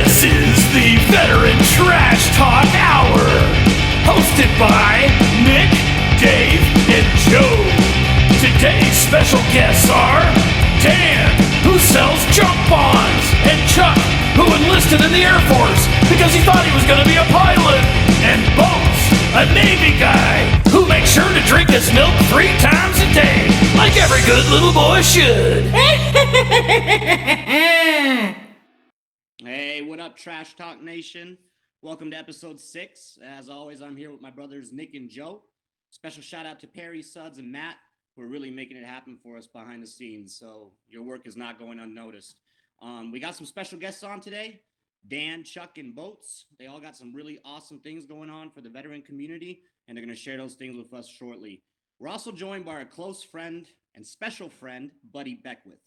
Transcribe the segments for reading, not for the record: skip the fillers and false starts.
This is the Veteran Trash Talk Hour, hosted by Nick, Dave, and Joe. Today's special guests are Dan, who sells junk bonds, and Chuck, who enlisted in the Air Force because he thought he was going to be a pilot, and Boats, a Navy guy who makes sure to drink his milk 3 times a day, like every good little boy should. Hey, what up, Trash Talk Nation? Welcome to episode 6. As always, I'm here with my brothers Nick and Joe. Special shout out to Perry, Suds, and Matt, who are really making it happen for us behind the scenes, so your work is not going unnoticed. We got some special guests on today, Dan, Chuck, and Boats. They all got some really awesome things going on for the veteran community, and they're going to share those things with us shortly. We're also joined by our close friend and special friend, Buddy Beckwith,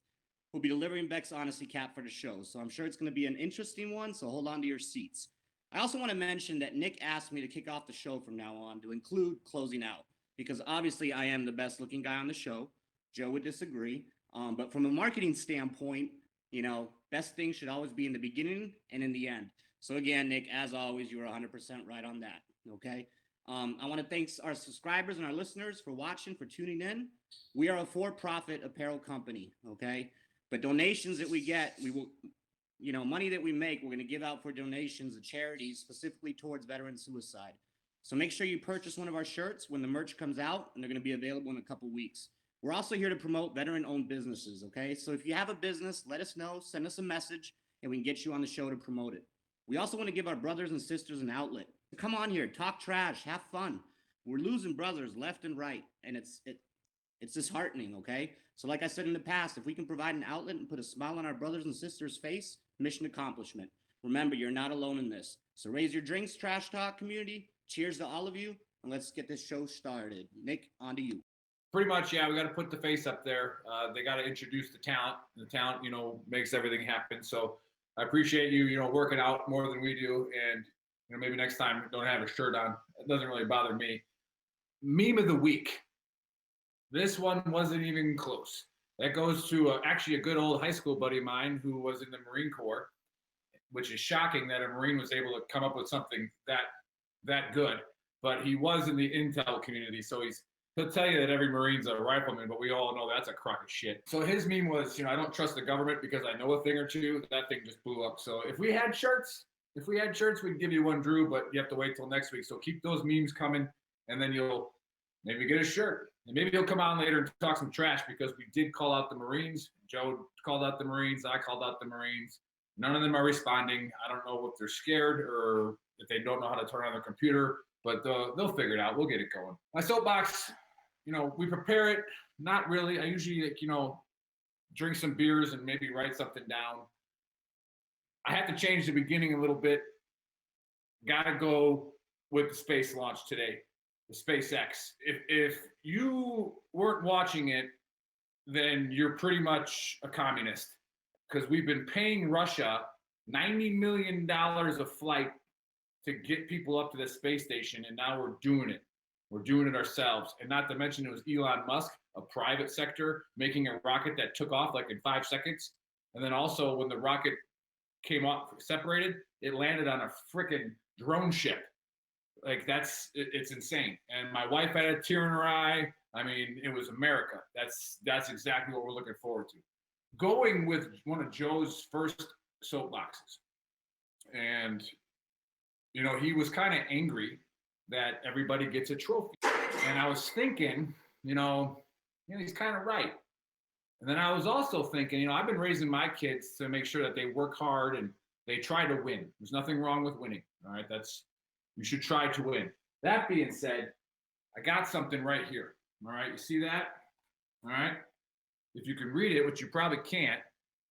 who'll be delivering Beck's Honesty Cap for the show. So I'm sure it's going to be an interesting one, so hold on to your seats. I also want to mention that Nick asked me to kick off the show from now on to include closing out, because obviously I am the best looking guy on the show. Joe would disagree. But from a marketing standpoint, you know, best things should always be in the beginning and in the end. So again, Nick, as always, you are 100% right on that, okay? I want to thank our subscribers and our listeners for watching, for tuning in. We are a for-profit apparel company, okay? But donations that we get, we will, you know, money that we make, we're going to give out for donations to charities, specifically towards veteran suicide. So make sure you purchase one of our shirts when the merch comes out, and they're going to be available in a couple weeks. We're also here to promote veteran-owned businesses, okay? So if you have a business, let us know, send us a message, and we can get you on the show to promote it. We also want to give our brothers and sisters an outlet. Come on here, talk trash, have fun. We're losing brothers left and right, and it's disheartening, okay? So like I said in the past, if we can provide an outlet and put a smile on our brothers and sisters' face, mission accomplishment. Remember, you're not alone in this. So raise your drinks, Trash Talk community. Cheers to all of you, and let's get this show started. Nick, on to you. Pretty much, yeah, we got to put the face up there. They got to introduce the talent. The talent, you know, makes everything happen. So I appreciate you, you know, working out more than we do. And, you know, maybe next time don't have a shirt on. It doesn't really bother me. Meme of the week. This one wasn't even close. That goes to actually a good old high school buddy of mine who was in the Marine Corps, which is shocking that a Marine was able to come up with something that good. But he was in the intel community, so he'll tell you that every Marine's a rifleman, but we all know that's a crock of shit. So his meme was, you know, I don't trust the government because I know a thing or two. That thing just blew up. So if we had shirts, we'd give you one, Drew, but you have to wait till next week. So keep those memes coming, and then you'll maybe get a shirt. And maybe he'll come on later and talk some trash, because we did call out the Marines. Joe called out the Marines. I called out the Marines. None of them are responding. I don't know if they're scared or if they don't know how to turn on their computer, but they'll figure it out. We'll get it going. My soapbox, you know, we prepare it. Not really. I usually, like, you know, drink some beers and maybe write something down. I have to change the beginning a little bit. Got to go with the space launch today. The SpaceX. If you weren't watching it, then you're pretty much a communist, because we've been paying Russia $90 million a flight to get people up to the space station, and now we're doing it. We're doing it ourselves. And not to mention, it was Elon Musk, a private sector, making a rocket that took off like in 5 seconds. And then also when the rocket came off, separated, it landed on a freaking drone ship. Like it's insane. And my wife had a tear in her eye. I mean, it was America. That's exactly what we're looking forward to. Going with one of Joe's first soapboxes. And, you know, he was kind of angry that everybody gets a trophy. And I was thinking, you know, he's kind of right. And then I was also thinking, you know, I've been raising my kids to make sure that they work hard and they try to win. There's nothing wrong with winning. All right. You should try to win. That being said, I got something right here. All right. You see that? All right. If you can read it, which you probably can't,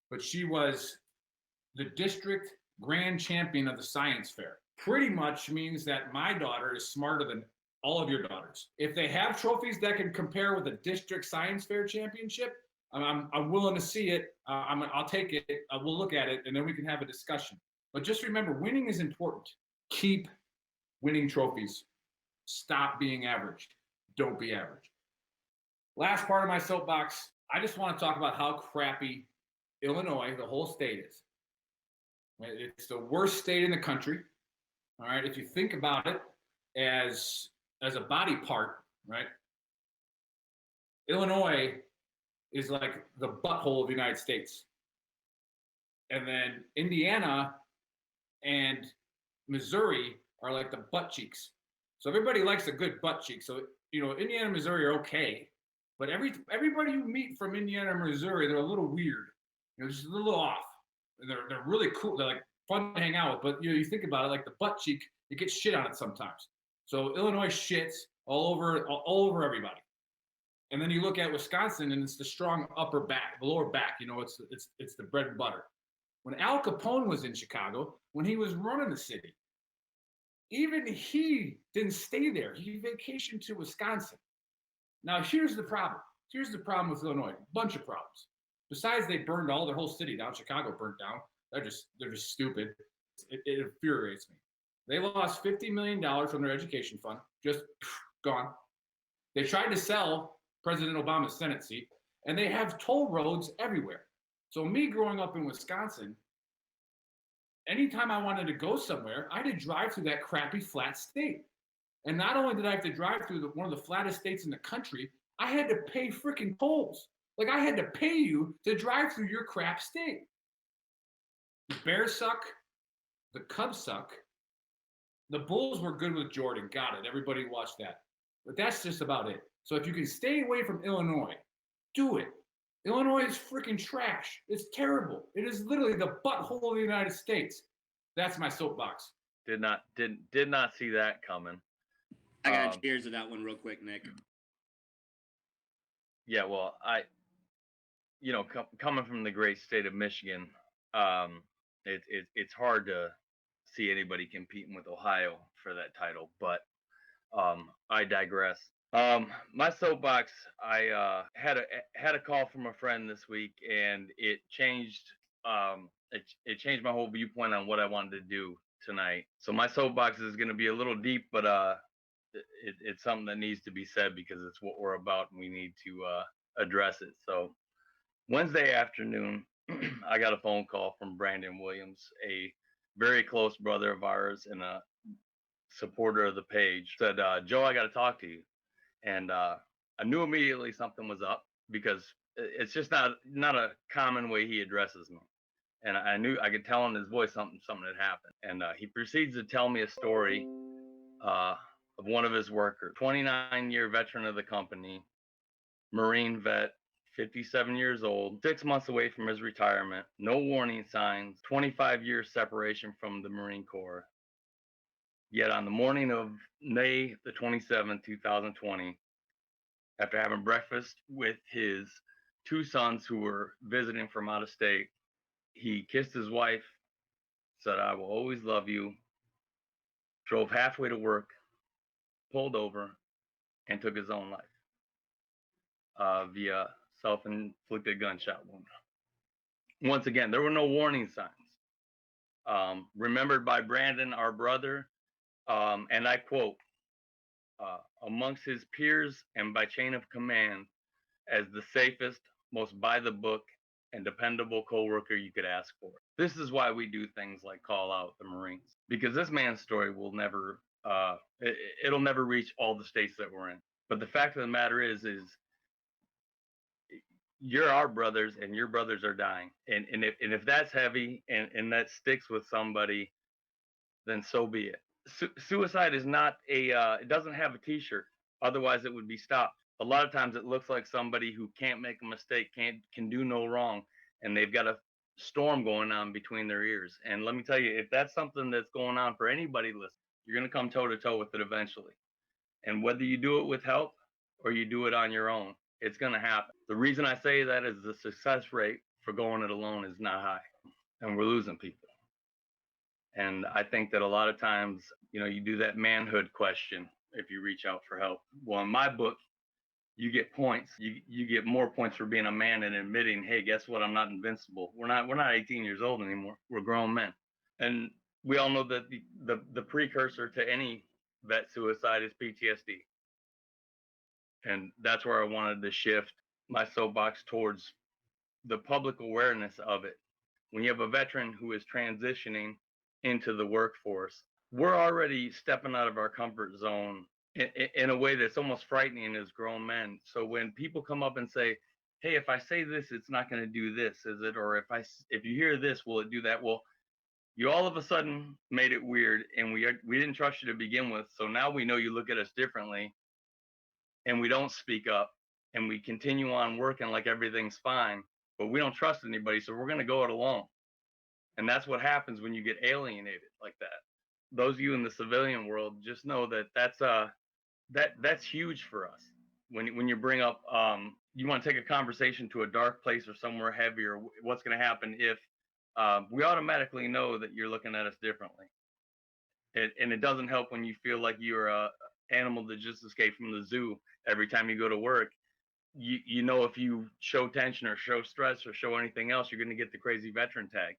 but she was the district grand champion of the science fair. Pretty much means that my daughter is smarter than all of your daughters. If they have trophies that can compare with a district science fair championship, I'm willing to see it. I'll take it. We'll look at it, and then we can have a discussion. But just remember, winning is important. Keep winning trophies. Stop being average. Don't be average. Last part of my soapbox, I just want to talk about how crappy Illinois, the whole state, is. Right? It's the worst state in the country. All right. If you think about it as a body part, right? Illinois is like the butthole of the United States. And then Indiana and Missouri are like the butt cheeks. So everybody likes a good butt cheek. So, Indiana and Missouri are okay. But everybody you meet from Indiana and Missouri, they're a little weird. Just a little off. And they're really cool. They're like fun to hang out with. But you think about it, like the butt cheek, it gets shit on it sometimes. So Illinois shits all over everybody. And then you look at Wisconsin, and it's the strong upper back, the lower back. It's the bread and butter. When Al Capone was in Chicago, when he was running the city, even he didn't stay there. He vacationed to Wisconsin. Now, here's the problem. Here's the problem with Illinois. Bunch of problems. Besides, they burned their whole city down. Chicago burnt down. They're just stupid. It infuriates me. They lost $50 million from their education fund. Just gone. They tried to sell President Obama's Senate seat, and they have toll roads everywhere. So me growing up in Wisconsin, anytime I wanted to go somewhere, I had to drive through that crappy flat state. And not only did I have to drive through one of the flattest states in the country, I had to pay freaking tolls. Like I had to pay you to drive through your crap state. The Bears suck. The Cubs suck. The Bulls were good with Jordan. Got it. Everybody watched that. But that's just about it. So if you can stay away from Illinois, do it. Illinois is freaking trash. It's terrible. It is literally the butthole of the United States. That's my soapbox. Did not see that coming. I got cheers to that one real quick, Nick. Yeah, well, coming from the great state of Michigan, it's hard to see anybody competing with Ohio for that title, but I digress. My soapbox, I had a call from a friend this week, and it changed it changed my whole viewpoint on what I wanted to do tonight. So my soapbox is going to be a little deep, but it's something that needs to be said because it's what we're about, and we need to address it. So Wednesday afternoon, I got a phone call from Brandon Williams, a very close brother of ours and a supporter of the page. Said, Joe, I got to talk to you. And I knew immediately something was up because it's just not a common way he addresses me. And I could tell in his voice something had happened. And he proceeds to tell me a story of one of his workers, 29-year veteran of the company, Marine vet, 57 years old, 6 months away from his retirement, no warning signs, 25 years separation from the Marine Corps. Yet on the morning of May the 27th, 2020, after having breakfast with his two sons who were visiting from out of state, he kissed his wife, said, "I will always love you," drove halfway to work, pulled over, and took his own life via self-inflicted gunshot wound. Once again, there were no warning signs. Remembered by Brandon, our brother, and I quote, amongst his peers and by chain of command, as the safest, most by the book, and dependable coworker you could ask for. This is why we do things like call out the Marines, because this man's story will never, it'll never reach all the states that we're in. But the fact of the matter is you're our brothers, and your brothers are dying. And if that's heavy and that sticks with somebody, then so be it. Suicide is not it doesn't have a t-shirt. Otherwise it would be stopped. A lot of times it looks like somebody who can't make a mistake, can do no wrong, and they've got a storm going on between their ears. And let me tell you, if that's something that's going on for anybody listening, you're going to come toe to toe with it eventually. And whether you do it with help or you do it on your own, it's going to happen. The reason I say that is the success rate for going it alone is not high, and we're losing people. And I think that a lot of times, you do that manhood question if you reach out for help. Well, in my book, you get points. You get more points for being a man and admitting, hey, guess what? I'm not invincible. We're not 18 years old anymore. We're grown men. And we all know that the precursor to any vet suicide is PTSD. And that's where I wanted to shift my soapbox towards the public awareness of it. when you have a veteran who is transitioning into the workforce, we're already stepping out of our comfort zone in a way that's almost frightening as grown men. So when people come up and say, hey, if I say this, it's not going to do this, is it? Or if you hear this, will it do that? Well, you all of a sudden made it weird, and we didn't trust you to begin with. So now we know you look at us differently, and we don't speak up, and we continue on working like everything's fine, but we don't trust anybody, so we're going to go it alone. And that's what happens when you get alienated like that. Those of you in the civilian world, just know that that's huge for us. When you bring up, you want to take a conversation to a dark place or somewhere heavier, what's going to happen if we automatically know that you're looking at us differently. And it doesn't help when you feel like you're a animal that just escaped from the zoo every time you go to work. You know, if you show tension or show stress or show anything else, you're going to get the crazy veteran tag,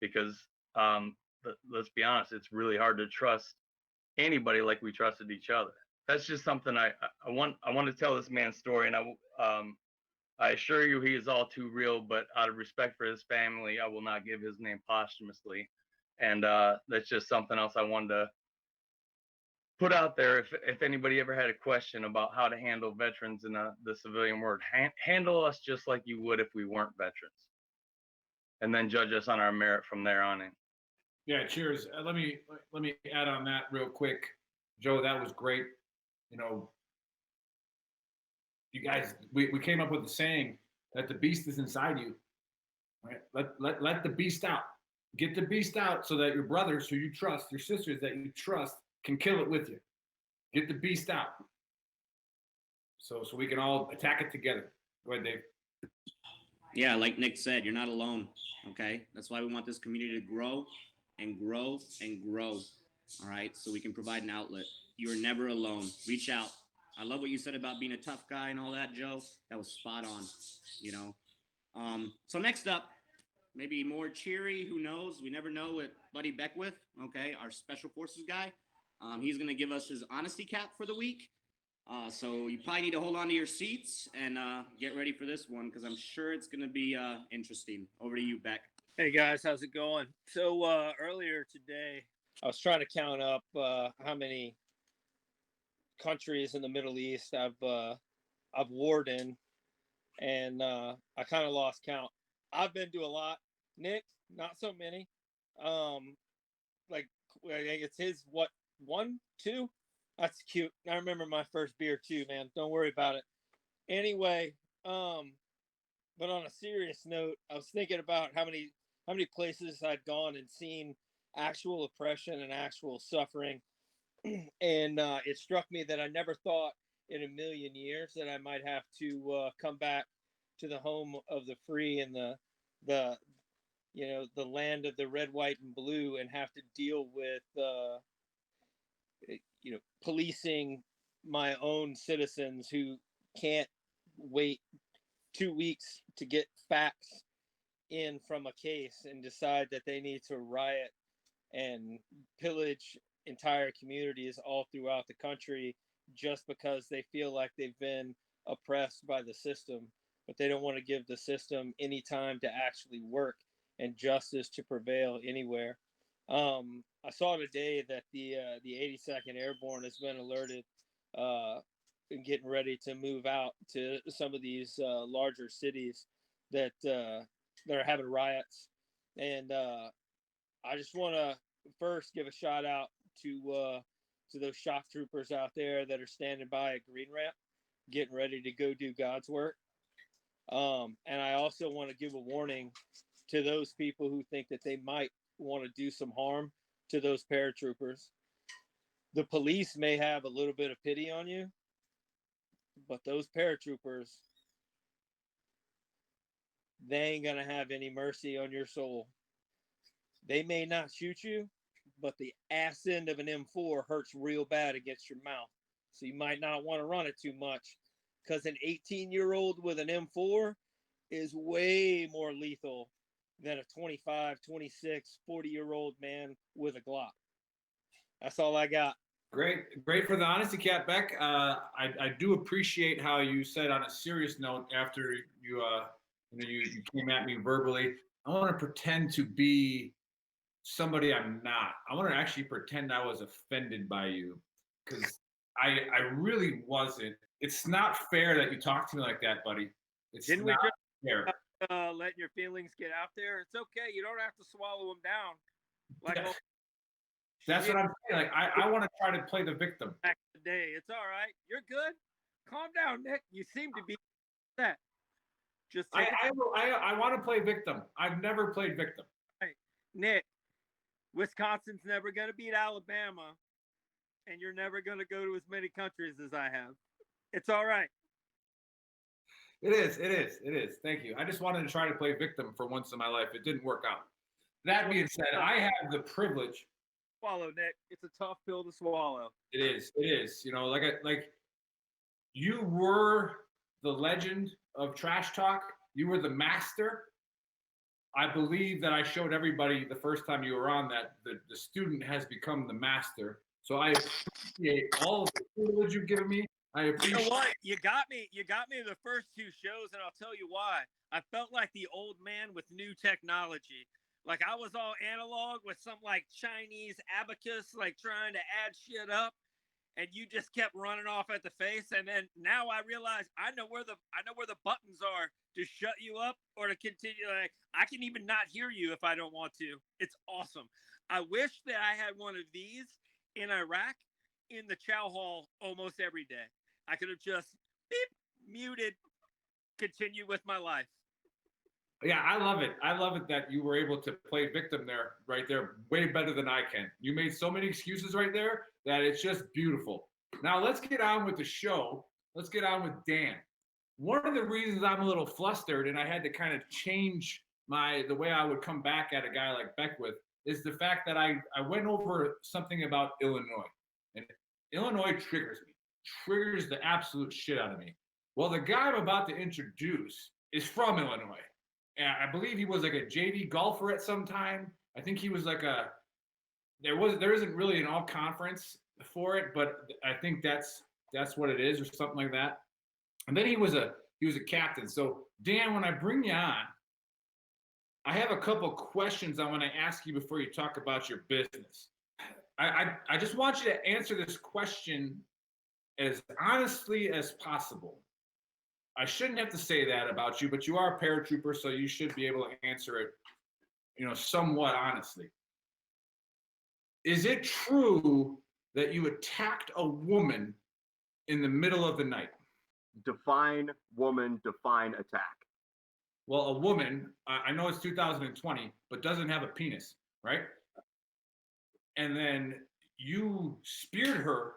because let's be honest, it's really hard to trust anybody like we trusted each other. That's just something I want to tell this man's story, and I assure you he is all too real, but out of respect for his family, I will not give his name posthumously. And that's just something else I wanted to put out there. If anybody ever had a question about how to handle veterans in the civilian world, handle us just like you would if we weren't veterans, and then judge us on our merit from there on in. Yeah, cheers. Let me add on that real quick, Joe. That was great. You know, you guys, we came up with the saying that the beast is inside you. Right? Let the beast out. Get the beast out so that your brothers who you trust, your sisters that you trust, can kill it with you. Get the beast out. So we can all attack it together. Go ahead, Dave. Yeah, like Nick said, you're not alone. Okay, that's why we want this community to grow and grow and grow. All right, so we can provide an outlet. You're never alone. Reach out. I love what you said about being a tough guy and all that, Joe. That was spot on. You know. So next up, maybe more cheery. Who knows? We never know with Buddy Beckwith. Okay, our special forces guy. He's gonna give us his honesty cap for the week. So you probably need to hold on to your seats and get ready for this one, because I'm sure it's going to be interesting. Over to you, Beck. Hey guys, how's it going? So earlier today, I was trying to count up how many countries in the Middle East I've warred in, and I kind of lost count. I've been to a lot. Nick, not so many. Like it's his 1, 2. That's cute. I remember my first beer too, man. Don't worry about it. Anyway, but on a serious note, I was thinking about how many places I'd gone and seen actual oppression and actual suffering. And it struck me that I never thought in a million years that I might have to come back to the home of the free and the land of the red, white, and blue, and have to deal with policing my own citizens who can't wait 2 weeks to get facts in from a case and decide that they need to riot and pillage entire communities all throughout the country just because they feel like they've been oppressed by the system, but they don't want to give the system any time to actually work and justice to prevail anywhere. I saw today that the 82nd Airborne has been alerted and getting ready to move out to some of these larger cities that are having riots. And I just want to first give a shout out to those shock troopers out there that are standing by at Green Ramp, getting ready to go do God's work. And I also want to give a warning to those people who think that they might want to do some harm to those paratroopers. The police may have a little bit of pity on you, but those paratroopers, they ain't gonna have any mercy on your soul. They may not shoot you, but the ass end of an M4 hurts real bad against your mouth. So you might not want to run it too much, because an 18-year-old with an M4 is way more lethal than a 25, 26, 40-year-old man with a Glock. That's all I got. Great for the honesty cap, Beck. I do appreciate how you said on a serious note after you came at me verbally. I want to pretend to be somebody I'm not. I want to actually pretend I was offended by you because I really wasn't. It's not fair that you talk to me like that, buddy. It's Didn't we not just fair. letting your feelings get out there? It's okay. You don't have to swallow them down. Like Yeah. That's what I'm saying. Like I want to try to play the victim. back in the day. It's all right. You're good. Calm down, Nick. You seem to be upset. Just take I want to play victim. I've never played victim. it. Nick, Wisconsin's never going to beat Alabama, and you're never going to go to as many countries as I have. It's all right. It is. It is. It is. Thank you. I just wanted to try to play victim for once in my life. It didn't work out. That being said, I have the privilege. Swallow, Nick. It's a tough pill to swallow. It is. It is. You know, like you were the legend of trash talk. You were the master. I believe that I showed everybody the first time you were on that the student has become the master. So I appreciate all of the privilege you've given me. I appreciate. You know what? You got me the first two shows, and I'll tell you why. I felt like the old man with new technology. Like I was all analog with some like Chinese abacus, like trying to add shit up, and you just kept running off at the face. And then now I realize I know where the buttons are to shut you up or to continue. Like I can even not hear you if I don't want to. It's awesome. I wish that I had one of these in Iraq in the chow hall almost every day. I could have just beep, muted, continued with my life. Yeah, I love it. I love it that you were able to play victim there, right there, way better than I can. You made so many excuses right there that it's just beautiful. Now let's get on with the show. Let's get on with Dan. One of the reasons I'm a little flustered and I had to kind of change the way I would come back at a guy like Beckwith is the fact that I went over something about Illinois. And Illinois triggers me, triggers the absolute shit out of me. Well, the guy I'm about to introduce is from Illinois. And I believe he was like a JV golfer at some time. I think he was like there isn't really an all conference for it, but I think that's what it is or something like that. And then he was a captain. So Dan, when I bring you on, I have a couple questions I want to ask you before you talk about your business. I just want you to answer this question as honestly as possible. I shouldn't have to say that about you, but you are a paratrooper, so you should be able to answer it, somewhat honestly. Is it true that you attacked a woman in the middle of the night? Define woman, define attack. Well, a woman, I know it's 2020, but doesn't have a penis, right? And then you speared her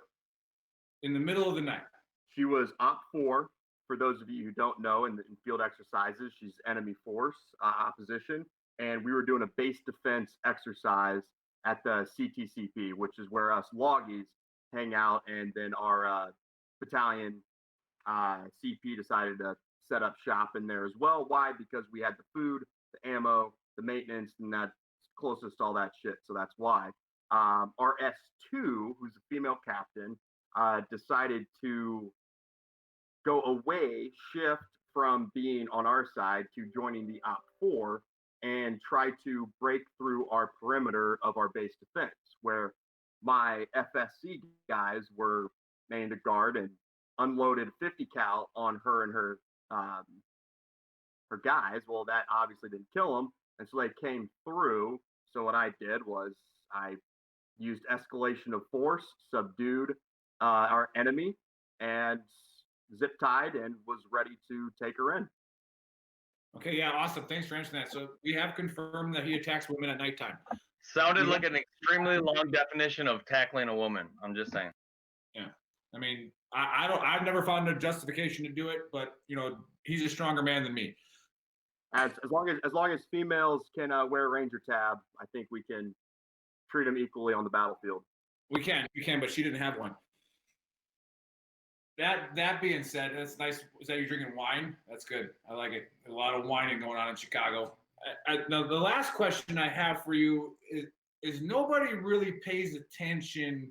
in the middle of the night. She was Op 4. For those of you who don't know, in field exercises, she's enemy force, opposition. And we were doing a base defense exercise at the CTCP, which is where us loggies hang out. And then our battalion CP decided to set up shop in there as well. Why? Because we had the food, the ammo, the maintenance, and that's closest to all that shit. So that's why. Our S2, who's a female captain, decided to go away, shift from being on our side to joining the Op 4 and try to break through our perimeter of our base defense, where my FSC guys were manned a guard and unloaded 50 cal on her and her guys. Well, that obviously didn't kill them, and so they came through. So what I did was I used escalation of force, subdued our enemy, and zip tied and was ready to take her in. Okay, yeah, awesome. Thanks for answering that. So we have confirmed that he attacks women at nighttime. Sounded like an extremely long definition of tackling a woman. I'm just saying. Yeah, I mean, I've never found a justification to do it, but he's a stronger man than me. As long as females can wear a Ranger tab, I think we can treat them equally on the battlefield. We can, but she didn't have one. That being said, that's nice. Is that you're drinking wine? That's good. I like it. A lot of whining going on in Chicago. Now, the last question I have for you is nobody really pays attention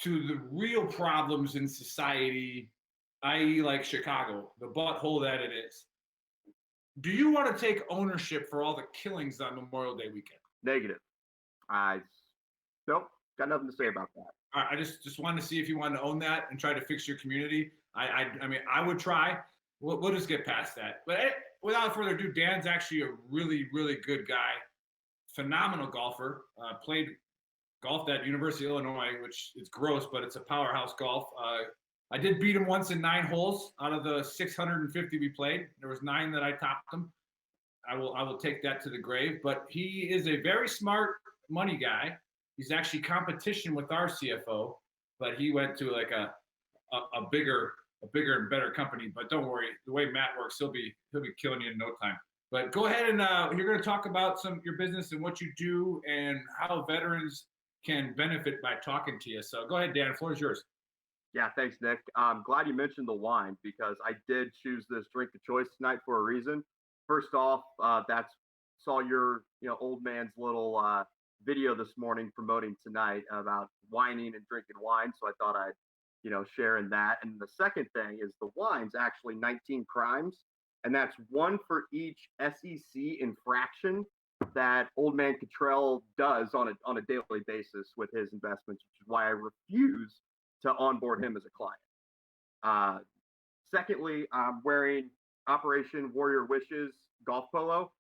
to the real problems in society, i.e. like Chicago, the butthole that it is. do you want to take ownership for all the killings on Memorial Day weekend? Negative. I nope. Got nothing to say about that. All right, I just wanted to see if you wanted to own that and try to fix your community. I mean, I would try. We'll just get past that. But without further ado, Dan's actually a really, really good guy. Phenomenal golfer. Played golfed at University of Illinois, which is gross, but it's a powerhouse golf. I did beat him once in 9 holes out of the 650 we played. There was 9 that I topped him. I will take that to the grave. But he is a very smart money guy. He's actually competition with our CFO, but he went to like a bigger and better company. But don't worry, the way Matt works, he'll be killing you in no time. But go ahead and you're going to talk about your business and what you do and how veterans can benefit by talking to you. So go ahead, Dan. The floor is yours. Yeah, thanks, Nick. I'm glad you mentioned the wine because I did choose this drink of choice tonight for a reason. First off, saw your old man's little video this morning promoting tonight about whining and drinking wine. So I thought I'd share in that. And the second thing is the wine's actually 19 crimes, and that's 1 for each SEC infraction that old man Cottrell does on a daily basis with his investments, which is why I refuse to onboard him as a client. Secondly, I'm wearing Operation Warrior Wishes golf polo.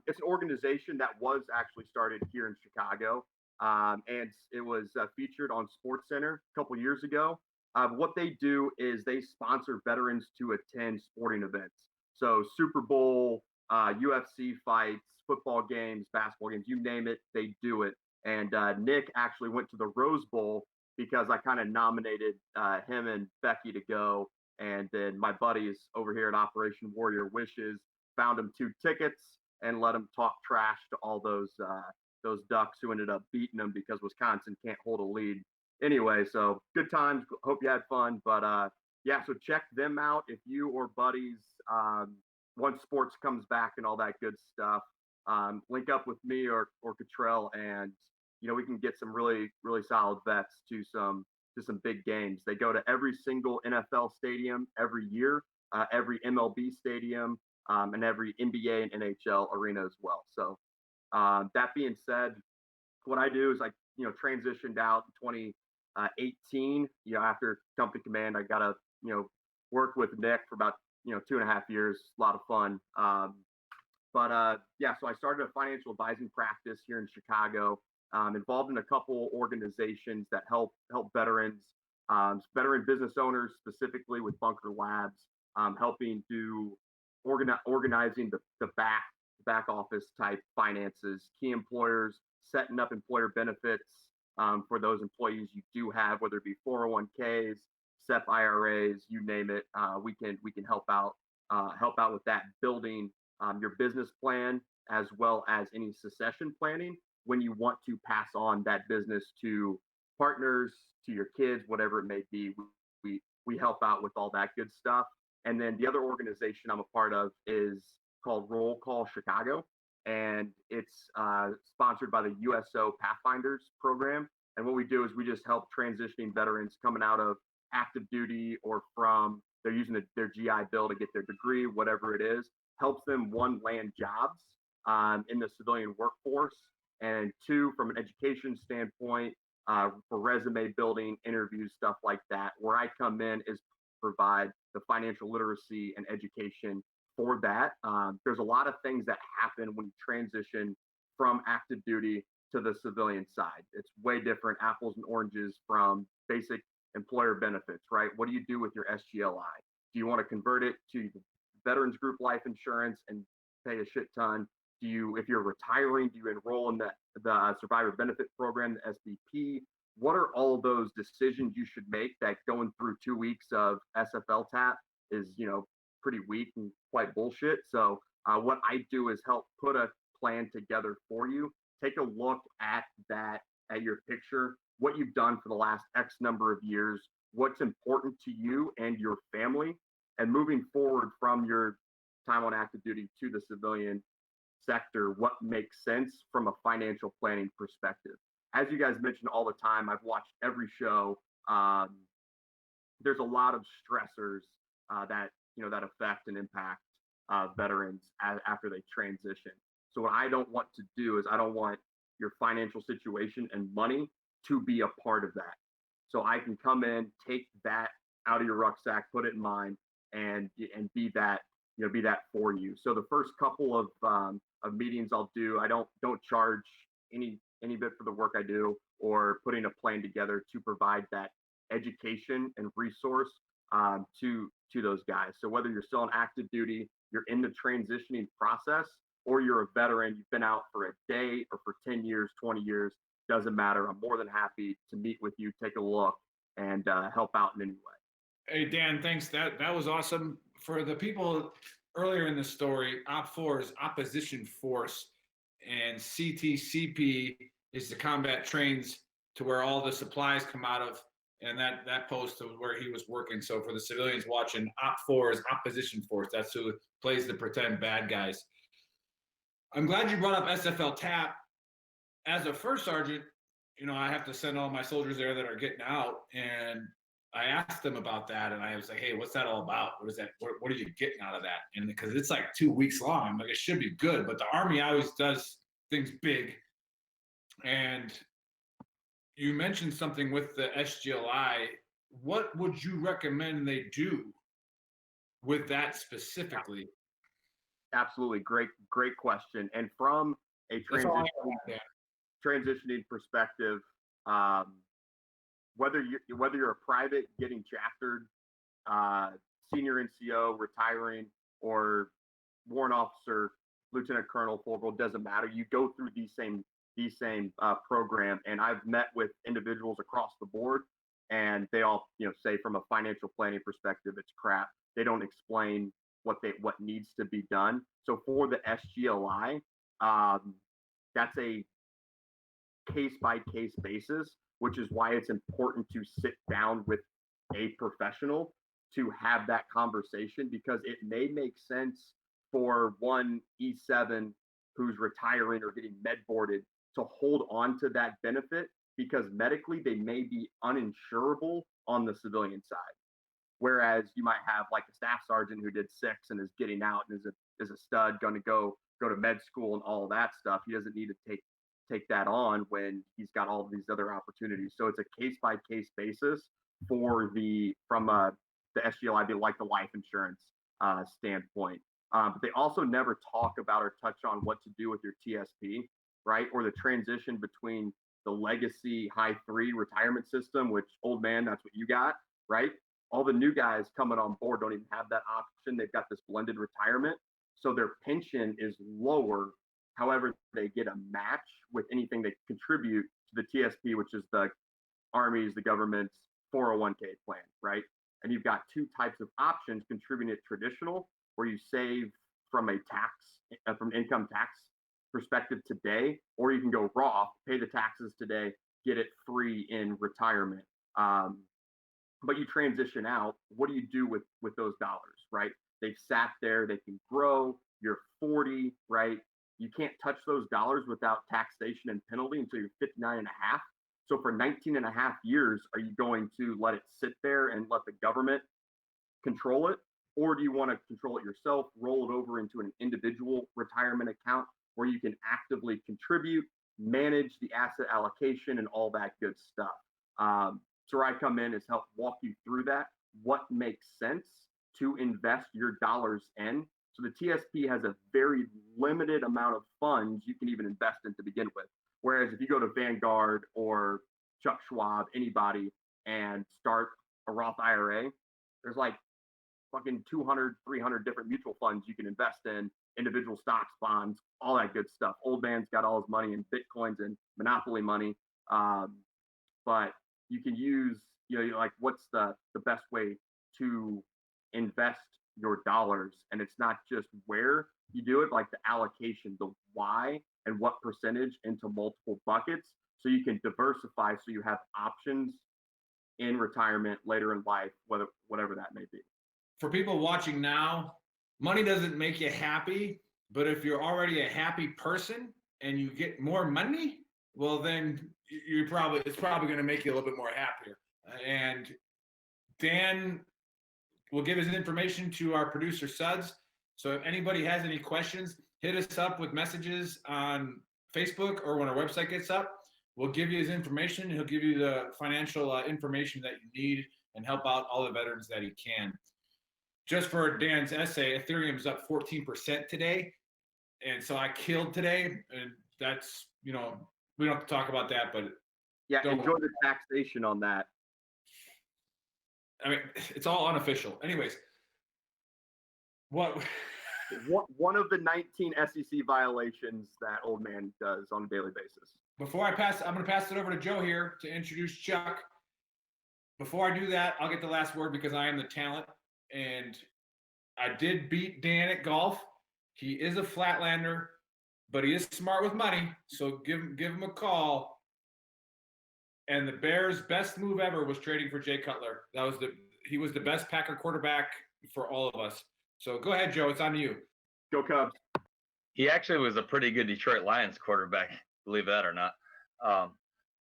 It's an organization that was actually started here in Chicago, and it was featured on SportsCenter a couple years ago. What they do is they sponsor veterans to attend sporting events. So Super Bowl, UFC fights, football games, basketball games, you name it, they do it. And Nick actually went to the Rose Bowl because I kind of nominated him and Becky to go. And then my buddies over here at Operation Warrior Wishes found him 2 tickets and let him talk trash to all those Ducks who ended up beating them because Wisconsin can't hold a lead. Anyway, so good times. Hope you had fun. But yeah, so check them out if you or buddies, once sports comes back and all that good stuff, link up with me or Cottrell, and we can get some really, really solid vets to some big games. They go to every single NFL stadium every year, every MLB stadium, and every NBA and NHL arena as well. So that being said, what I do is I transitioned out in 2018. After company command, I got to work with Nick for about 2.5 years. A lot of fun. Yeah, so I started a financial advising practice here in Chicago. Involved in a couple organizations that help veterans, veteran business owners, specifically with Bunker Labs, helping do organizing the back office type finances, key employers, setting up employer benefits for those employees you do have, whether it be 401ks, SEP IRAs, you name it. We can help out with that, building your business plan as well as any succession planning when you want to pass on that business to partners, to your kids, whatever it may be. We help out with all that good stuff. And then the other organization I'm a part of is called Roll Call Chicago, and it's sponsored by the USO Pathfinders program. And what we do is we just help transitioning veterans coming out of active duty or from they're using their GI Bill to get their degree, whatever it is, helps them, 1, land jobs in the civilian workforce, and 2, from an education standpoint, for resume building, interviews, stuff like that. Where I come in is provide the financial literacy and education for that. There's a lot of things that happen when you transition from active duty to the civilian side. It's way different, apples and oranges, from basic employer benefits, right? What do you do with your SGLI? Do you want to convert it to Veterans Group Life Insurance and pay a shit ton? Do you, if you're retiring, do you enroll in the Survivor Benefit Program, the SBP? What are all of those decisions you should make that going through 2 weeks of SFL tap is, pretty weak and quite bullshit. So what I do is help put a plan together for you. Take a look at your picture, what you've done for the last X number of years, what's important to you and your family, and moving forward from your time on active duty to the civilian sector, what makes sense from a financial planning perspective. As you guys mentioned all the time, I've watched every show. There's a lot of stressors that affect and impact veterans after they transition. So what I don't want to do is I don't want your financial situation and money to be a part of that. So I can come in, take that out of your rucksack, put it in mine, and be that, be that for you. So the first couple of meetings I'll do, I don't charge any bit for the work I do, or putting a plan together to provide that education and resource to those guys. So whether you're still on active duty, you're in the transitioning process, or you're a veteran, you've been out for a day or for 10 years, 20 years, doesn't matter. I'm more than happy to meet with you, take a look, and help out in any way. Hey, Dan, thanks. That was awesome. For the people earlier in the story, Op4 is opposition force, and CTCP is the combat trains to where all the supplies come out of, and that post was where he was working. So for the civilians watching, Op4 is opposition force. That's who plays the pretend bad guys. I'm glad you brought up SFL TAP. As a first sergeant, I have to send all my soldiers there that are getting out, and I asked them about that, and I was like, hey, what's that all about? What is that? What are you getting out of that? And because it's like 2 weeks long, I'm like, it should be good, but the Army always does things big. And you mentioned something with the SGLI. What would you recommend they do with that specifically? Absolutely. Great question. And from a transitioning perspective, whether you're a private getting chaptered, senior NCO retiring, or warrant officer, lieutenant colonel, corporal, doesn't matter. You go through these same program, and I've met with individuals across the board, and they all say from a financial planning perspective, it's crap. They don't explain what needs to be done. So for the SGLI, that's a case-by-case basis, which is why it's important to sit down with a professional to have that conversation, because it may make sense for one E7 who's retiring or getting med boarded to hold on to that benefit, because medically they may be uninsurable on the civilian side. Whereas you might have like a staff sergeant who did 6 and is getting out and is a stud, going to go to med school and all that stuff. He doesn't need to take that on when he's got all of these other opportunities. So it's a case by case basis from the SGLI, like the life insurance standpoint. But they also never talk about or touch on what to do with your TSP, right? Or the transition between the legacy high 3 retirement system, which, old man, that's what you got, right? All the new guys coming on board don't even have that option. They've got this blended retirement. So their pension is lower. However, they get a match with anything they contribute to the TSP, which is the Army's, the government's 401k plan, right? And you've got 2 types of options: contributing it traditional, where you save from from income tax perspective today, or you can go Roth, pay the taxes today, get it free in retirement. But you transition out. What do you do with those dollars, right? They've sat there, they can grow. You're 40, right? You can't touch those dollars without taxation and penalty until you're 59 and a half. So for 19 and a half years, are you going to let it sit there and let the government control it? Or do you want to control it yourself, roll it over into an individual retirement account where you can actively contribute, manage the asset allocation, and all that good stuff? So where I come in is help walk you through that, what makes sense to invest your dollars in. So the TSP has a very limited amount of funds you can even invest in to begin with. Whereas if you go to Vanguard or Chuck Schwab, anybody, and start a Roth IRA, there's like fucking 200, 300 different mutual funds you can invest in, individual stocks, bonds, all that good stuff. Old man's got all his money in Bitcoins and Monopoly money. But you can use, like, what's the best way to invest your dollars? And it's not just where you do it, like the allocation, the why and what percentage into multiple buckets, so you can diversify, so you have options in retirement later in life, whatever that may be. For people watching now, money doesn't make you happy, but if you're already a happy person and you get more money, well, then it's probably going to make you a little bit more happier. And Dan will give his information to our producer Suds. So if anybody has any questions, hit us up with messages on Facebook or when our website gets up. We'll give you his information. He'll give you the financial information that you need and help out all the veterans that he can. Just for Dan's essay, Ethereum is up 14% today. And so I killed today. And that's, we don't have to talk about that, but yeah, enjoy the taxation on that. I mean, it's all unofficial. Anyways, one of the 19 SEC violations that old man does on a daily basis. Before I'm going to pass it over to Joe here to introduce Chuck. Before I do that, I'll get the last word because I am the talent. And I did beat Dan at golf. He is a flatlander, but he is smart with money. So give him a call. And the Bears' best move ever was trading for Jay Cutler. He was the best Packer quarterback for all of us. So go ahead, Joe. It's on you. Go Cubs. He actually was a pretty good Detroit Lions quarterback, believe that or not.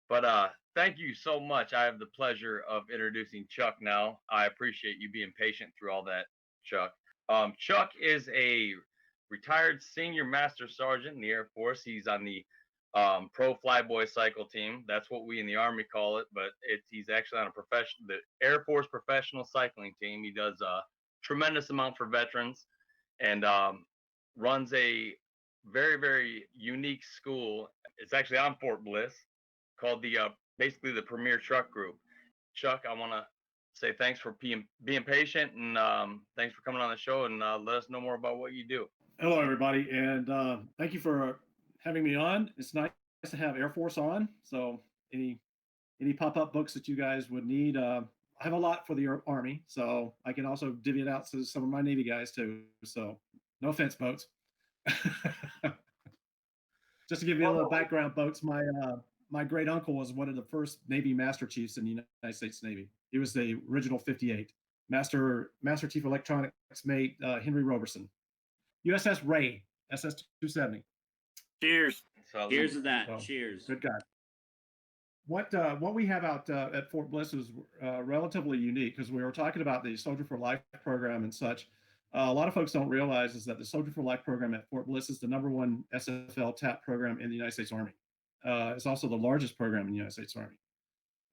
But thank you so much. I have the pleasure of introducing Chuck now. I appreciate you being patient through all that, Chuck. Chuck is a retired senior master sergeant in the Air Force. He's on the pro flyboy cycle team. That's what we in the Army call it, but he's actually on the Air Force professional cycling team. He does a tremendous amount for veterans and runs a very, very unique school. It's actually on Fort Bliss called basically the Premier Truck Group. Chuck, I want to say thanks for being patient and thanks for coming on the show and let us know more about what you do. Hello, everybody, and thank you for having me on. It's nice to have Air Force on. So any pop-up books that you guys would need, I have a lot for the Army, so I can also divvy it out to some of my Navy guys too. So no offense, boats. Just to give you a little background, boats. My great uncle was one of the first Navy Master Chiefs in the United States Navy. He was the original 58 Master Chief Electronics mate Henry Roberson. USS Ray, SS 270. Cheers. So, Cheers to that. So, Cheers. Good guy. What we have out at Fort Bliss is relatively unique because we were talking about the Soldier for Life program and such. A lot of folks don't realize is that the Soldier for Life program at Fort Bliss is the #1 SFL TAP program in the United States Army. It's also the largest program in the United States Army.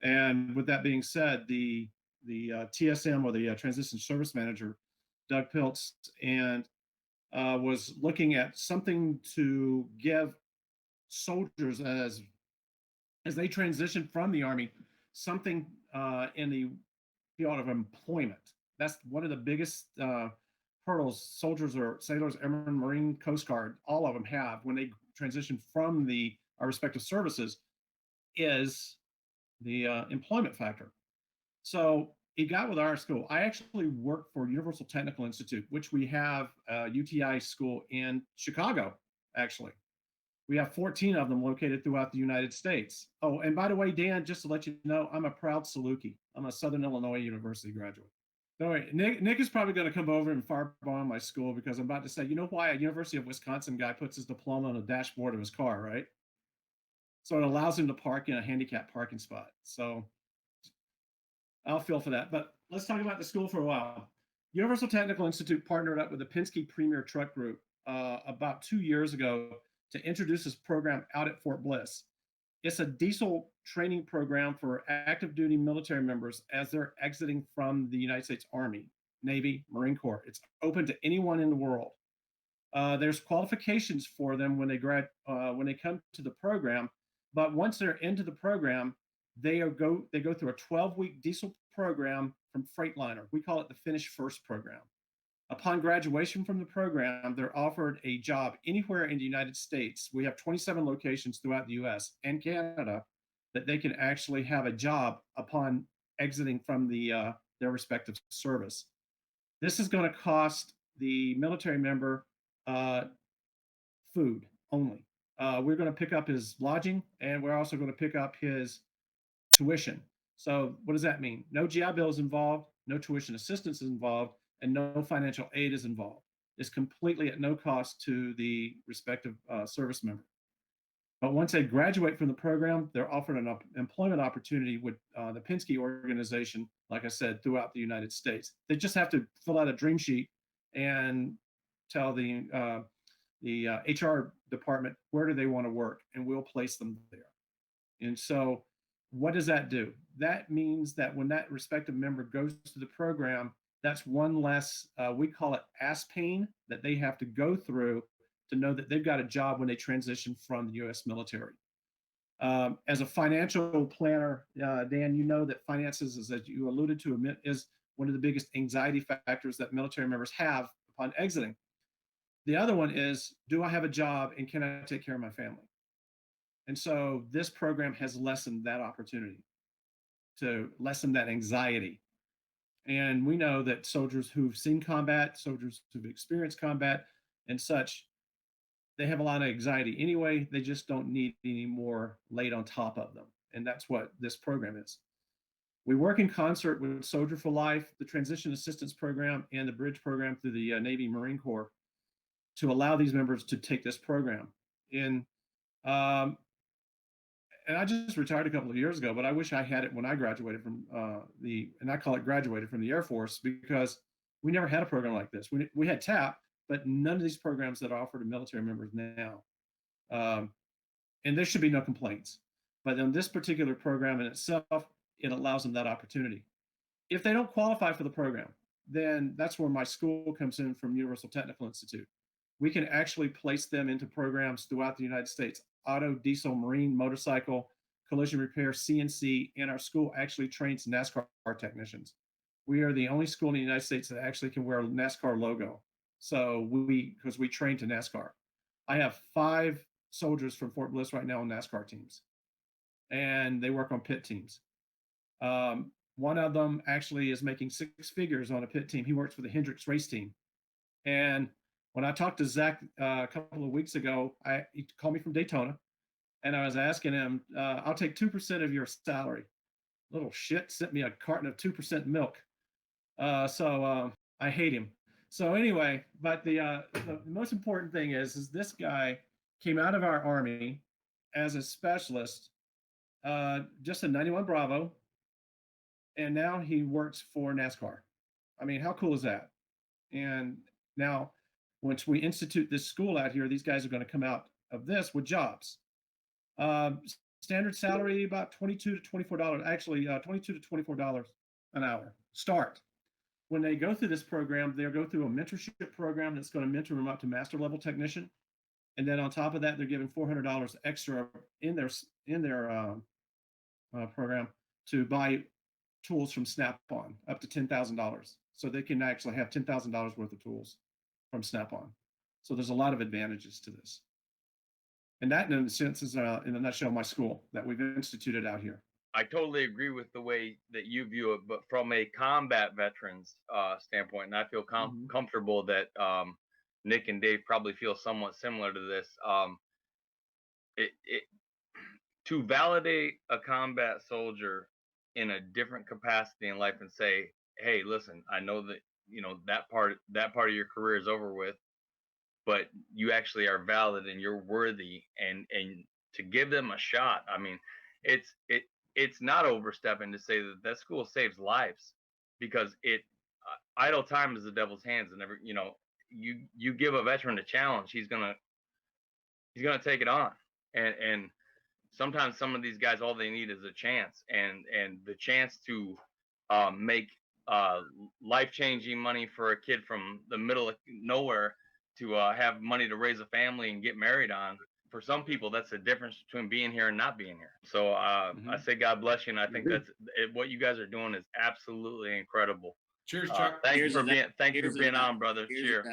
And with that being said, the TSM or the Transition Service Manager, Doug Piltz, and was looking at something to give soldiers as they transition from the Army, something in the field of employment. That's one of the biggest hurdles soldiers or sailors, airmen, Marine, Coast Guard, all of them have when they transition from our respective services is the employment factor. So it got with our school. I actually work for Universal Technical Institute, which we have a UTI school in Chicago, actually. We have 14 of them located throughout the United States. Oh, and by the way, Dan, just to let you know, I'm a proud Saluki. I'm a Southern Illinois University graduate. Don't worry, Nick is probably going to come over and firebomb my school because I'm about to say, you know why a University of Wisconsin guy puts his diploma on the dashboard of his car, right? So it allows him to park in a handicapped parking spot. So I'll feel for that. But let's talk about the school for a while. Universal Technical Institute partnered up with the Penske Premier Truck Group about 2 years ago to introduce this program out at Fort Bliss. It's a diesel training program for active duty military members as they're exiting from the United States Army, Navy, Marine Corps. It's open to anyone in the world. There's qualifications for them when they come to the program, but once they're into the program, they go through a 12-week diesel program from Freightliner. We call it the Finish First program. Upon graduation from the program, they're offered a job anywhere in the United States. We have 27 locations throughout the US and Canada that they can actually have a job upon exiting from their respective service. This is going to cost the military member food only. We're going to pick up his lodging, and we're also going to pick up his tuition. So what does that mean? No GI Bill is involved, no tuition assistance is involved, and no financial aid is involved. It's completely at no cost to the respective service member. But once they graduate from the program, they're offered an employment opportunity with the Penske organization, like I said, throughout the United States. They just have to fill out a dream sheet and tell the HR department where do they want to work, and we'll place them there. And so, what does that do? That means that when that respective member goes to the program, that's one less, we call it ass pain, that they have to go through to know that they've got a job when they transition from the U.S. military. As a financial planner, Dan, you know that finances, as you alluded to, is one of the biggest anxiety factors that military members have upon exiting. The other one is, do I have a job and can I take care of my family? And so this program has lessened that opportunity, to lessen that anxiety. And we know that soldiers who've seen combat, soldiers who've experienced combat and such, they have a lot of anxiety anyway. They just don't need any more laid on top of them. And that's what this program is. We work in concert with Soldier for Life, the Transition Assistance Program, and the Bridge Program through the Navy Marine Corps to allow these members to take this program. And I just retired a couple of years ago, but I wish I had it when I graduated from and I call it graduated from the Air Force, because we never had a program like this. We had TAP, but none of these programs that are offered to military members now. And there should be no complaints. But in this particular program in itself, it allows them that opportunity. If they don't qualify for the program, then that's where my school comes in from Universal Technical Institute. We can actually place them into programs throughout the United States: auto, diesel, marine, motorcycle, collision repair, CNC, and our school actually trains NASCAR technicians. We are the only school in the United States that actually can wear a NASCAR logo. So because we train to NASCAR. I have 5 soldiers from Fort Bliss right now on NASCAR teams, and they work on pit teams. One of them actually is making 6 figures on a pit team. He works for the Hendricks race team. And when I talked to Zach a couple of weeks ago, he called me from Daytona, and I was asking him, I'll take 2% of your salary. Little shit sent me a carton of 2% milk. So I hate him. So anyway, but the most important thing is this guy came out of our Army as a specialist, just a 91 Bravo, and now he works for NASCAR. I mean, how cool is that? And now, once we institute this school out here, these guys are going to come out of this with jobs. Standard salary about $22 to $24, actually $22 to $24 an hour. Start. When they go through this program, they'll go through a mentorship program that's going to mentor them up to master level technician. And then on top of that, they're given $400 extra in their program to buy tools from Snap-on, up to $10,000. So they can actually have $10,000 worth of tools from Snap-on. So there's a lot of advantages to this. And that, in a sense, is in a nutshell my school that we've instituted out here. I totally agree with the way that you view it, but from a combat veterans standpoint, and I feel comfortable that Nick and Dave probably feel somewhat similar to this. To validate a combat soldier in a different capacity in life and say, hey, listen, I know that that part of your career is over with, but you actually are valid and you're worthy, and to give them a shot. I mean, it's not overstepping to say that school saves lives, because idle time is the devil's hands, and you give a veteran a challenge, he's gonna take it on, and sometimes some of these guys, all they need is a chance, and the chance to make life-changing money for a kid from the middle of nowhere to have money to raise a family and get married on. For some people, that's the difference between being here and not being here. So I say God bless you, and I think that's what you guys are doing is absolutely incredible. Cheers, Chuck. Thank you for being on, brother. Cheers.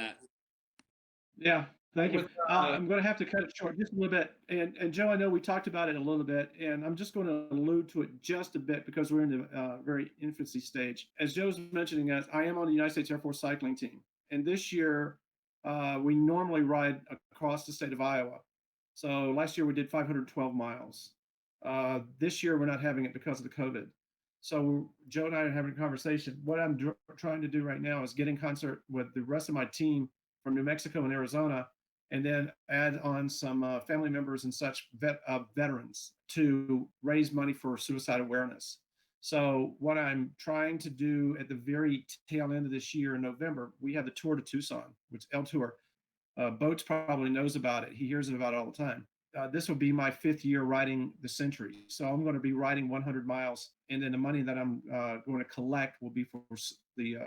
Yeah, thank you. I'm going to have to cut it short just a little bit. And Joe, I know we talked about it a little bit, and I'm just going to allude to it just a bit because we're in the very infancy stage. As Joe's mentioning, I am on the United States Air Force cycling team, and this year we normally ride across the state of Iowa. So last year we did 512 miles. This year we're not having it because of the COVID. So Joe and I are having a conversation. What I'm trying to do right now is get in concert with the rest of my team from New Mexico and Arizona, and then add on some family members and such veterans to raise money for suicide awareness. So what I'm trying to do at the very tail end of this year in November, we have the Tour de Tucson, which L Tour. Boats probably knows about it. He hears about it all the time. This will be my 5th year riding the Century. So I'm going to be riding 100 miles, and then the money that I'm going to collect will be for the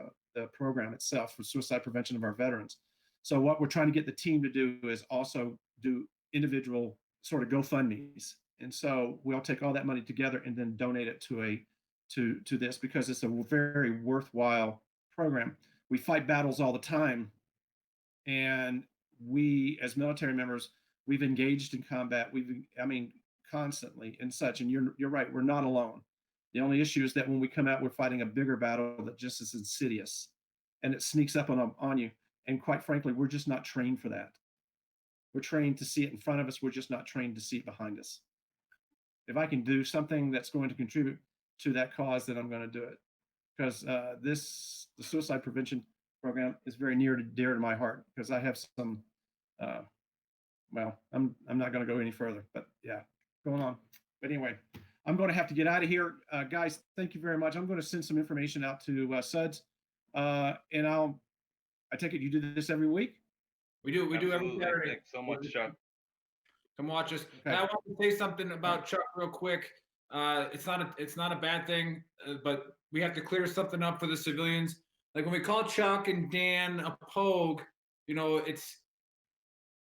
program itself, for suicide prevention of our veterans. So what we're trying to get the team to do is also do individual sort of GoFundMe's. And so we'll take all that money together and then donate it to this, because it's a very worthwhile program. We fight battles all the time, and we as military members, we've engaged in combat, constantly and such. And you're right, we're not alone. The only issue is that when we come out, we're fighting a bigger battle that just is insidious, and it sneaks up on you. And quite frankly, we're just not trained for that. We're trained to see it in front of us, we're just not trained to see it behind us. If I can do something that's going to contribute to that cause, then I'm going to do it, because the suicide prevention program is very near to dear to my heart, because I have some I'm not going to go any further, but yeah, going on. But anyway, I'm going to have to get out of here. Guys, thank you very much. I'm going to send some information out to Suds, and I take it you do this every week? We do every Absolutely. Saturday. Thanks so much, Chuck. Come watch us. Okay. And I want to say something about Chuck real quick. It's not a bad thing, but we have to clear something up for the civilians. Like when we call Chuck and Dan a pogue,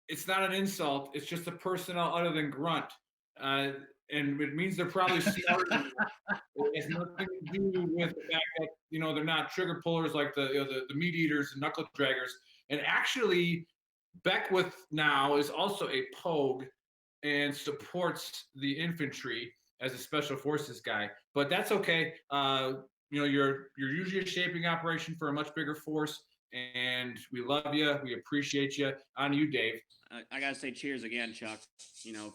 it's not an insult. It's just a personnel other than grunt. And it means they're probably smarter than us. It has nothing to do with the fact that they're not trigger pullers like the meat eaters and knuckle draggers. And actually, Beckwith now is also a pogue and supports the infantry as a special forces guy. But that's okay. You're usually a shaping operation for a much bigger force, and we love you. We appreciate you. On you, Dave. I gotta say cheers again, Chuck,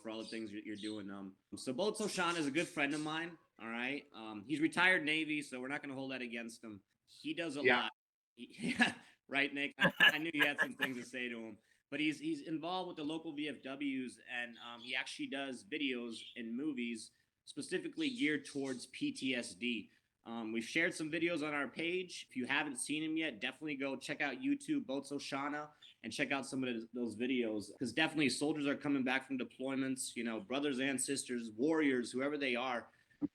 for all the things you're doing. So Boats O'Shawn is a good friend of mine. All right. He's retired Navy, so we're not gonna hold that against him. He does a lot. Yeah, right, Nick. I knew you had some things to say to him. But he's involved with the local VFWs, and he actually does videos and movies specifically geared towards PTSD. We've shared some videos on our page. If you haven't seen them yet, definitely go check out YouTube, Boats O'Shawn, and check out some of those videos, because definitely soldiers are coming back from deployments, brothers and sisters, warriors, whoever they are,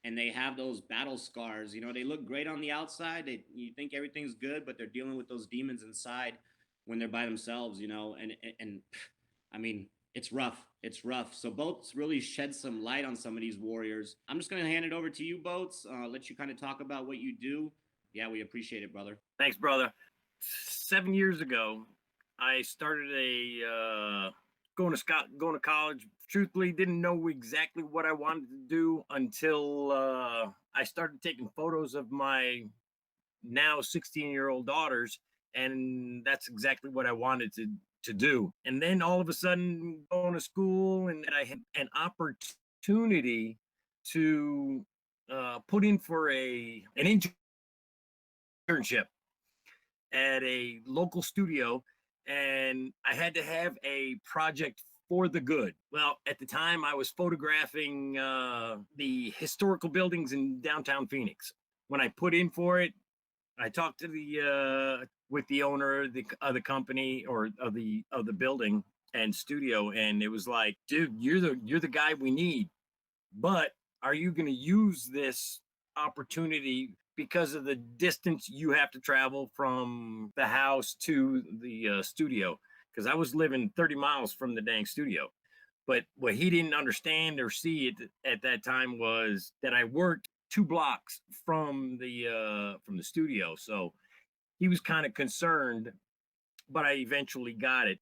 and they have those battle scars. They look great on the outside. You think everything's good, but they're dealing with those demons inside when they're by themselves, and I mean, it's rough. It's rough. So Boats really shed some light on some of these warriors. I'm just going to hand it over to you, Boats. Let you kind of talk about what you do. Yeah, we appreciate it, brother. Thanks, brother. 7 years ago, I started going to college. Truthfully, didn't know exactly what I wanted to do until I started taking photos of my now 16-year-old daughters, and that's exactly what I wanted to do. And then all of a sudden, going to school, and I had an opportunity to put in for an internship at a local studio, and I had to have a project for the good. Well, at the time, I was photographing the historical buildings in downtown Phoenix. When I put in for it, I talked to with the owner of the company, or of the building and studio, and it was like, dude, you're the guy we need, but are you going to use this opportunity because of the distance you have to travel from the house to the studio? Because I was living 30 miles from the dang studio. But what he didn't understand or see at that time was that I worked 2 blocks from the studio. So he was kind of concerned, but I eventually got it.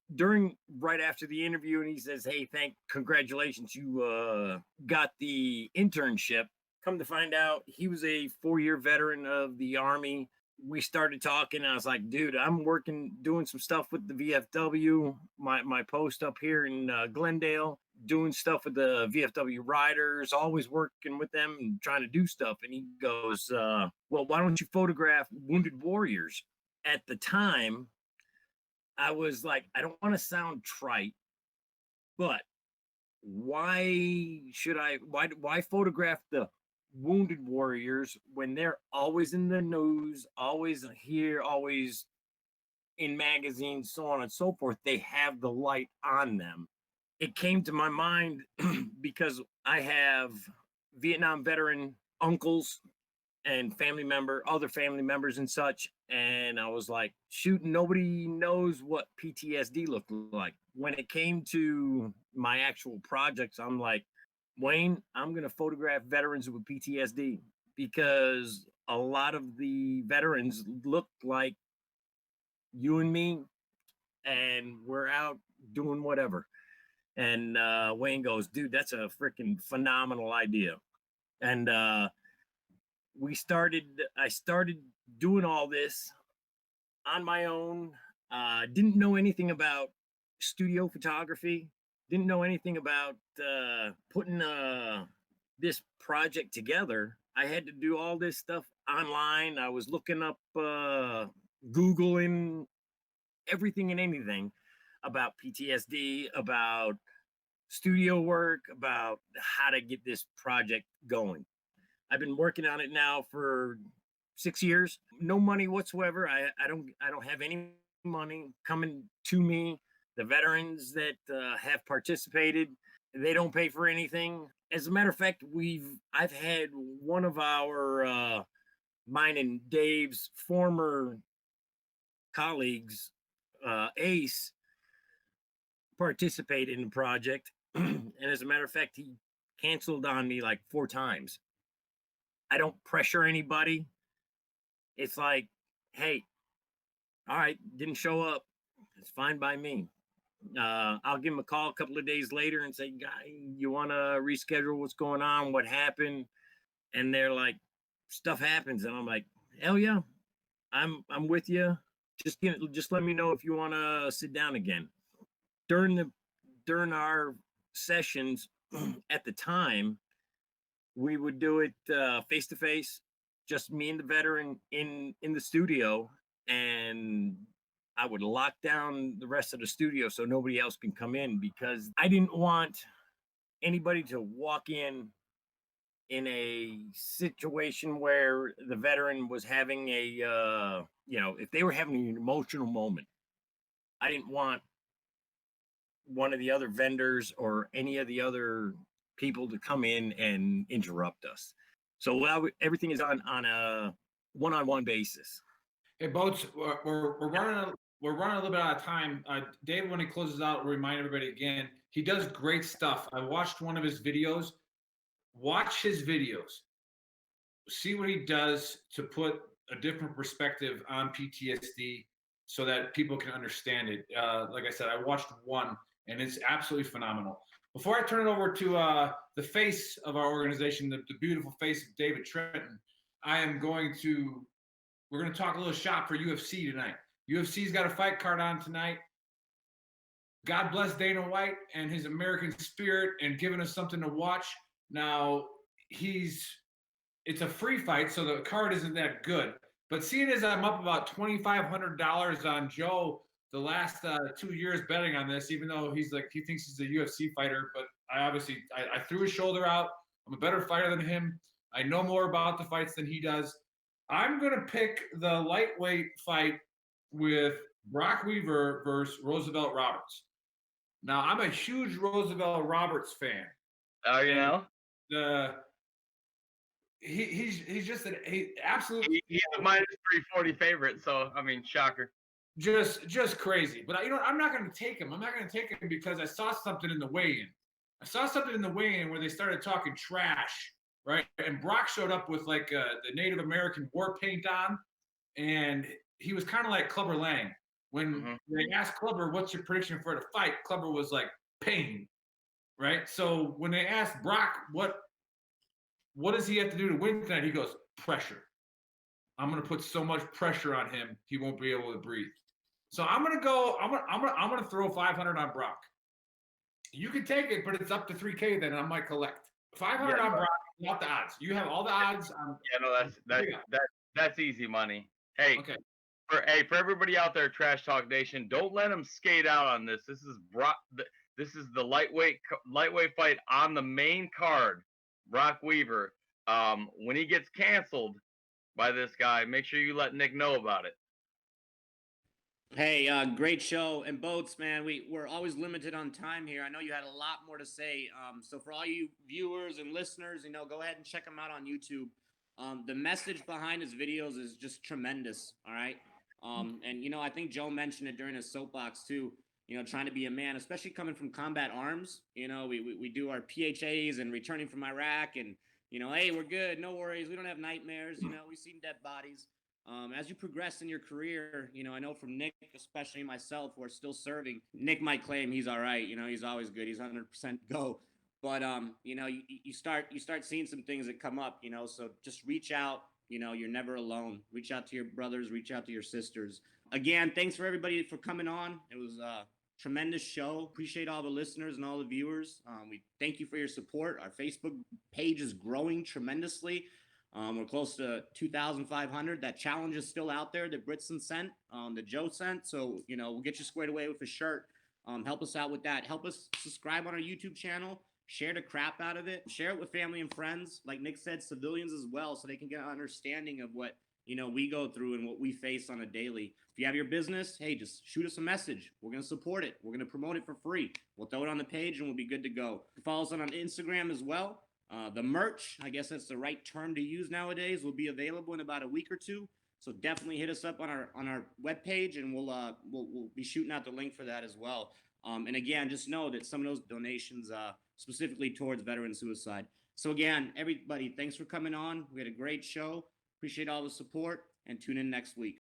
Right after the interview, and he says, "Hey, congratulations, you got the internship." Come to find out, he was a 4-year veteran of the Army. We started talking, and I was like, dude, I'm doing some stuff with the VFW, my post up here in Glendale, doing stuff with the VFW riders, always working with them and trying to do stuff. And he goes, well, why don't you photograph wounded warriors? At the time, I was like, I don't want to sound trite, but why photograph the wounded warriors, when they're always in the news, always here, always in magazines, so on and so forth, they have the light on them. It came to my mind because I have Vietnam veteran uncles and other family members and such. And I was like, shoot, nobody knows what PTSD looked like. When it came to my actual projects, I'm like, Wayne, I'm going to photograph veterans with PTSD because a lot of the veterans look like you and me, and we're out doing whatever. And Wayne goes, dude, that's a freaking phenomenal idea. And I started doing all this on my own. Didn't know anything about studio photography. Didn't know anything about putting this project together. I had to do all this stuff online. I was looking up, Googling everything and anything about PTSD, about studio work, about how to get this project going. I've been working on it now for 6 years. No money whatsoever. I don't have any money coming to me. The veterans that have participated, they don't pay for anything. As a matter of fact, I've had one of our mine and Dave's former colleagues, Ace, participate in the project. And as a matter of fact, he canceled on me like 4 times. I don't pressure anybody. It's like, hey, all right, didn't show up. It's fine by me. I'll give him a call a couple of days later and say, guy, you want to reschedule? What's going on? What happened? And they're like, stuff happens. And I'm like, hell yeah, I'm with you. Just let me know if you want to sit down again. During our sessions at the time, we would do it face to face, just me and the veteran in the studio, and I would lock down the rest of the studio so nobody else can come in, because I didn't want anybody to walk in a situation where the veteran was having if they were having an emotional moment. I didn't want one of the other vendors or any of the other people to come in and interrupt us. So everything is on a one-on-one basis. Hey, Boats, we're running a little bit out of time. Dave, when he closes out, will remind everybody again, he does great stuff. I watched one of his videos. Watch his videos. See what he does to put a different perspective on PTSD so that people can understand it. Like I said, I watched one, and it's absolutely phenomenal. Before I turn it over to the face of our organization, the beautiful face of David Trenton, we're going to talk a little shop for UFC tonight. UFC's got a fight card on tonight. God bless Dana White and his American spirit and giving us something to watch. Now, it's a free fight, so the card isn't that good. But seeing as I'm up about $2,500 on Joe the last 2 years betting on this, even though he thinks he's a UFC fighter, but I threw his shoulder out. I'm a better fighter than him. I know more about the fights than he does. I'm going to pick the lightweight fight with Brock Weaver versus Roosevelt Roberts. Now, I'm a huge Roosevelt Roberts fan. Oh, you know? He's just absolutely. He's a minus 340 favorite, so I mean, shocker. Just crazy. But I'm not going to take him. I'm not going to take him because I saw something in the weigh-in. Where they started talking trash, right? And Brock showed up with like the Native American war paint on, and he was kind of like Clubber Lang. When they asked Clubber, "What's your prediction for the fight?" Clubber was like, "Pain." Right? So when they asked Brock, what does he have to do to win tonight? He goes, pressure. I'm going to put so much pressure on him, he won't be able to breathe. So I'm going to throw 500 on Brock. You can take it, but it's up to 3K then, and I might collect. 500 on Brock, not the odds. You have all the odds. That's easy money. Hey, okay. For everybody out there, Trash Talk Nation, don't let him skate out on this. This is Brock. This is the lightweight fight on the main card. Brock Weaver When he gets canceled by this guy, make sure you let Nick know about it. Hey, great show. And Boats, man, we're always limited on time here. I know you had a lot more to say. So for all you viewers and listeners, go ahead and check him out on YouTube. The message behind his videos is just tremendous. All right. And I think Joe mentioned it during his soapbox too. Trying to be a man, especially coming from combat arms. We do our PHAs and returning from Iraq, and hey, we're good, no worries, we don't have nightmares. We've seen dead bodies. As you progress in your career, I know from Nick, especially myself, who are still serving. Nick might claim he's all right. He's always good. He's 100% go. But you start seeing some things that come up. So just reach out. You're never alone. Reach out to your brothers. Reach out to your sisters. Again, thanks for everybody for coming on. It was a tremendous show. Appreciate all the listeners and all the viewers. We thank you for your support. Our Facebook page is growing tremendously. We're close to 2,500. That challenge is still out there that Britson sent, that Joe sent. So, we'll get you squared away with a shirt. Help us out with that. Help us subscribe on our YouTube channel. Share the crap out of it. Share it with family and friends. Like Nick said, civilians as well, so they can get an understanding of what, we go through and what we face on a daily. If you have your business, hey, just shoot us a message. We're going to support it. We're going to promote it for free. We'll throw it on the page and we'll be good to go. Follow us on Instagram as well. The merch, I guess that's the right term to use nowadays, will be available in about a week or two. So definitely hit us up on our webpage, and we'll be shooting out the link for that as well. And again, just know that some of those donations specifically towards veteran suicide. So again, everybody, thanks for coming on. We had a great show. Appreciate all the support, and tune in next week.